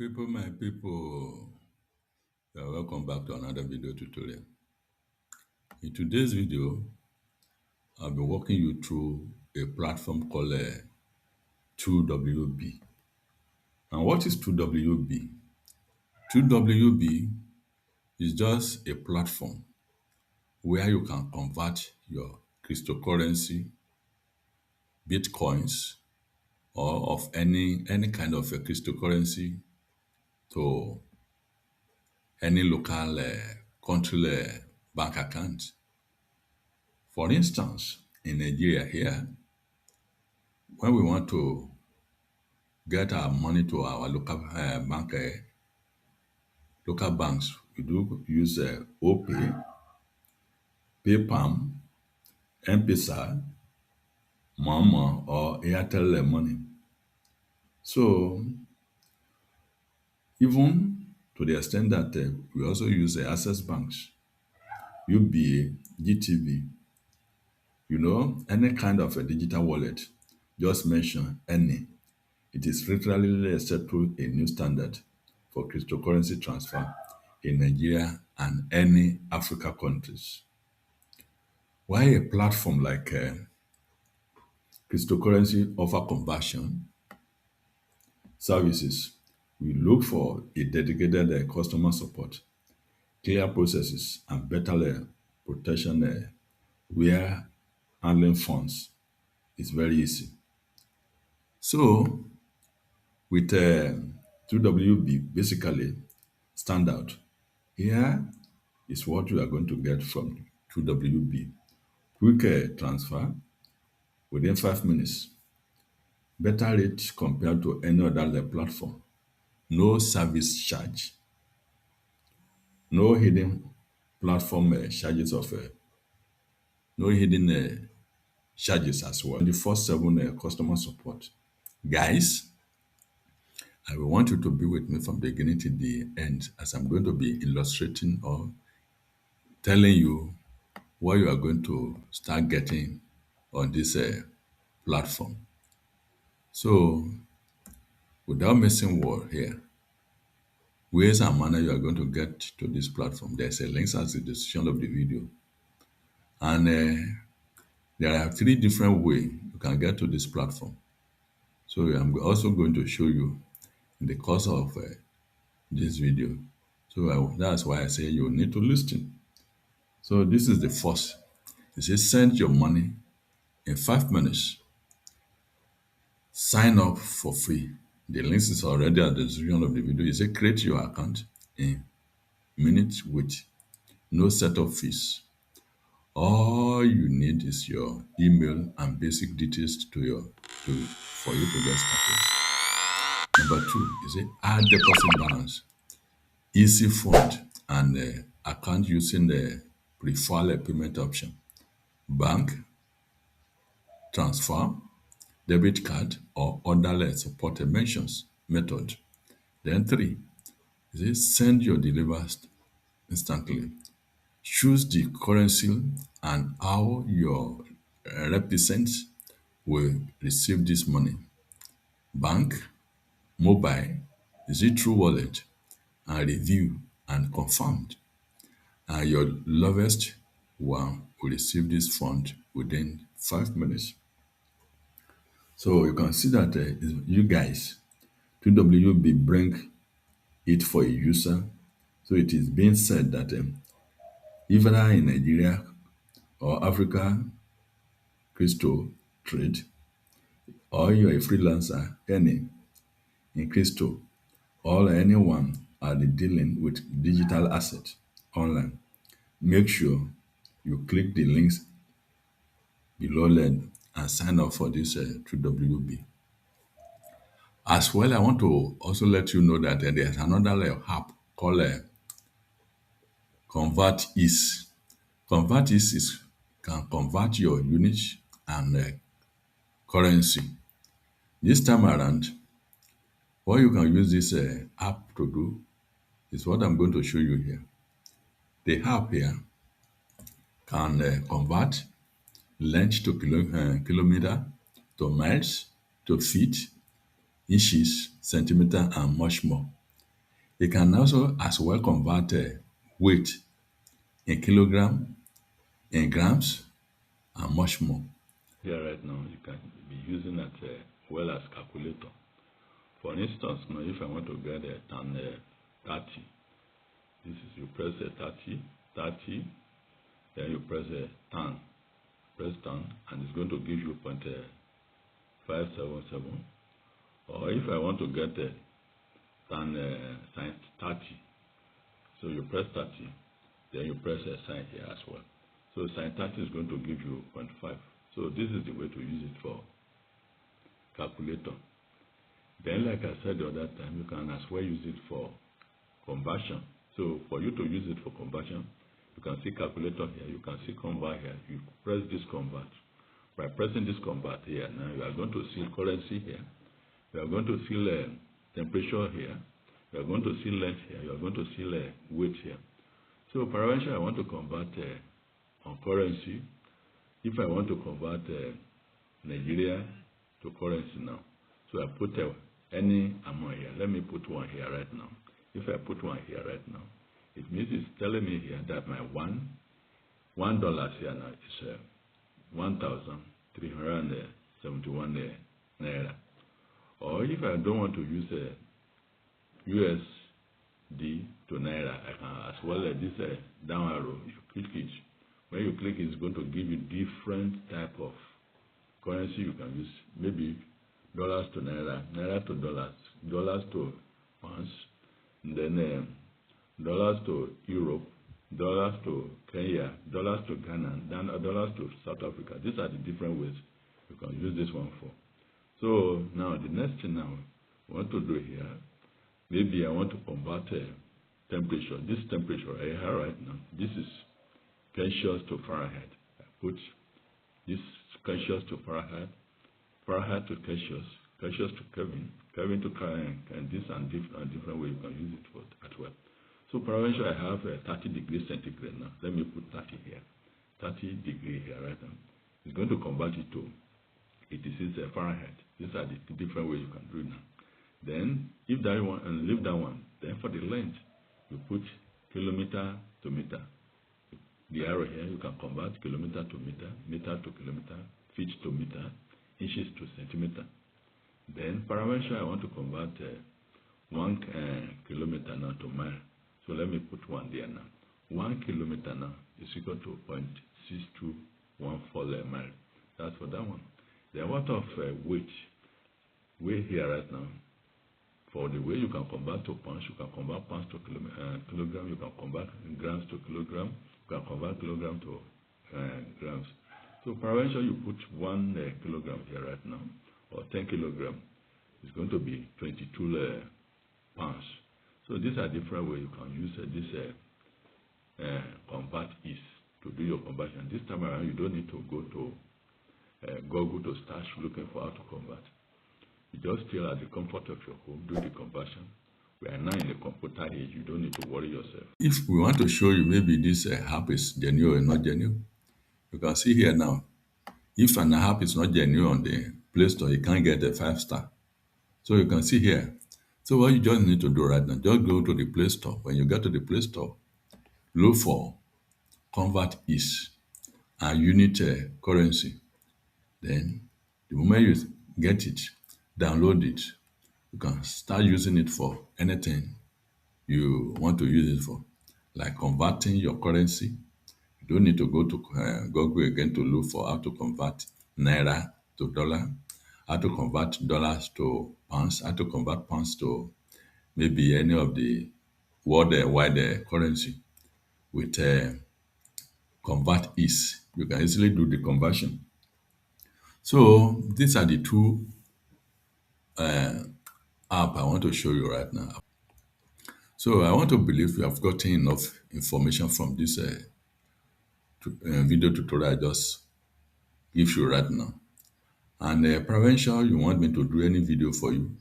My people, welcome back to another video tutorial. In today's video, I'll be walking you through a platform called TOWB. And what is TOWB? TOWB is just a platform where you can convert your cryptocurrency, bitcoins, or of any kind of a cryptocurrency to any local country bank account. For instance, in Nigeria here, when we want to get our money to our local banks, we do use Opay, PayPal, M-Pesa, MoMo, or Airtel money. So even to the extent that we also use access banks, UBA, GTB, any kind of a digital wallet, just mention any. It is literally set through a new standard for cryptocurrency transfer in Nigeria and any Africa countries. Why a platform like cryptocurrency offer conversion services, we look for a dedicated customer support, clear processes, and better protection where handling funds is very easy. So with 2WB basically standout. Here is what you are going to get from 2WB. Quick transfer within 5 minutes. Better rate compared to any other platform. No service charge. No hidden platform charges of no hidden charges as well. 24/7 customer support. Guys, I will want you to be with me from the beginning to the end as I'm going to be illustrating or telling you what you are going to start getting on this platform. So, without missing word here, ways and manner you are going to get to this platform. There's a link at the description of the video. And there are 3 different ways you can get to this platform. So I'm also going to show you in the course of this video. So that's why I say you need to listen. So this is the first. It says send your money in 5 minutes. Sign up for free. The link is already at the description of the video. It says create your account in minutes with no setup fees. All you need is your email and basic details for you to get started. Number 2 is add deposit balance, easy fund, and account using the preferred payment option, bank, transfer, debit card, or other supported method. Then 3 is send your delivers instantly. Choose the currency and how your representatives will receive this money. Bank, mobile, through wallet, and review and confirmed. And your lovest one will receive this fund within 5 minutes. So you can see that you guys, 2WB bring it for a user. So it is being said that even in Nigeria or Africa crypto trade, or you're a freelancer, any in crypto, or anyone are dealing with digital asset online, make sure you click the links below and sign up for this 2WB. As well, I want to also let you know that there's another app called ConvertEasy. ConvertEasy can convert your units and currency. This time around, what you can use this app to do is what I'm going to show you here. The app here can convert length to kilometer, to miles, to feet, inches, centimeter, and much more. You can also as well convert weight in kilogram, in grams, and much more. Here right now, you can be using it well as calculator. For instance, now if I want to get a tan 30, this is you press a 30, then you press a tan, press tan, and it's going to give you 0.577. Or if I want to get a tan sin 30, so you press 30, then you press a sign here as well. So sin 30 is going to give you 0.5. So this is the way to use it for calculator. Then like I said the other time, you can as well use it for conversion. So for you to use it for conversion, you can see calculator here, you can see convert here. You press this convert. By pressing this convert here, now you are going to see currency here. You are going to see temperature here. You are going to see length here. You are going to see weight here. So peradventure, I want to convert on currency. If I want to convert Nigeria to currency now, so I put any amount here. Let me put one here right now. If I put one here right now, it means it's telling me here that my $1 here now is 1,371 naira. Or if I don't want to use USD to naira, I can as well this down arrow. You click it. When you click it, it's going to give you different type of currency you can use. Maybe dollars to naira, naira to dollars, dollars to pounds, and then dollars to Europe, dollars to Kenya, dollars to Ghana, then dollars to South Africa. These are the different ways you can use this one for. So now the next thing now I want to do here, maybe I want to convert temperature. This temperature I have right now, this is Celsius to Fahrenheit. I put this Celsius to Fahrenheit, Fahrenheit to Celsius, Celsius to Kelvin, Kelvin to Kelvin, and this and different way you can use it for as well. So peradventure I have 30 degrees centigrade now. Let me put 30 here. 30 degree here right now. It's going to convert it to 86 Fahrenheit. These are the different ways you can do it now. Then if that one and leave that one, then for the length, you put kilometer to meter. The arrow here, you can convert kilometer to meter, meter to kilometer, feet to meter, inches to centimeter. Then peradventure I want to convert 1 kilometer now to mile. So let me put one there now. 1 kilometer now is equal to 0.6214 mile. That's for that one. Then what of weight? Weight here right now. For the way you can convert to pounds, you can convert pounds to kilogram, you can convert grams to kilogram, you can convert kilogram to grams. So peradventure you put 1 kilogram here right now, or 10 kilogram, it's going to be 22 pounds. So these are different ways you can use this ConvertEasy to do your conversion. This time around, you don't need to go to Google to start looking for how to convert. You just still at the comfort of your home, do the conversion. We are now in the computer age, you don't need to worry yourself. If we want to show you maybe this app is genuine or not genuine, you can see here now. If an app is not genuine on the Play Store, you can't get a 5-star. So you can see here. So what you just need to do right now, just go to the Play Store. When you get to the Play Store, look for ConvertEasy and unit currency. Then the moment you get it, download it. You can start using it for anything you want to use it for, like converting your currency. You don't need to go to Google again to look for how to convert naira to dollar, how to convert dollars to pounds, how to convert pounds to maybe any of the worldwide currency. With ConvertEasy, you can easily do the conversion. So these are the two app I want to show you right now. So I want to believe you have gotten enough information from this video tutorial I just give you right now. And peradventure you want me to do any video for you,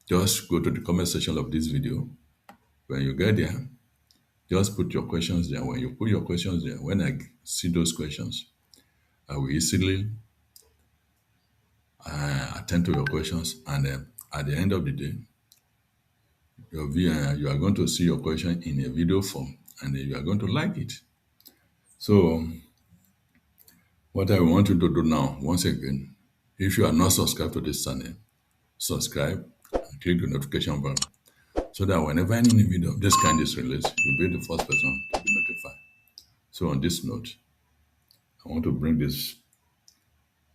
just go to the comment section of this video. When you get there, just put your questions there. When you put your questions there, when I see those questions, I will easily attend to your questions. And at the end of the day, you are going to see your question in a video form, and you are going to like it. So what I want you to do now, once again, if you are not subscribed to this channel, subscribe and click the notification button so that whenever any new video of this kind is released, you'll be the first person to be notified. So on this note, I want to bring this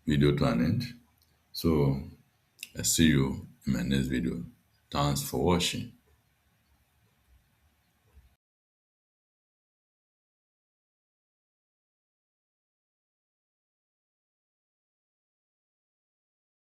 video to an end. So I see you in my next video. Thanks for watching.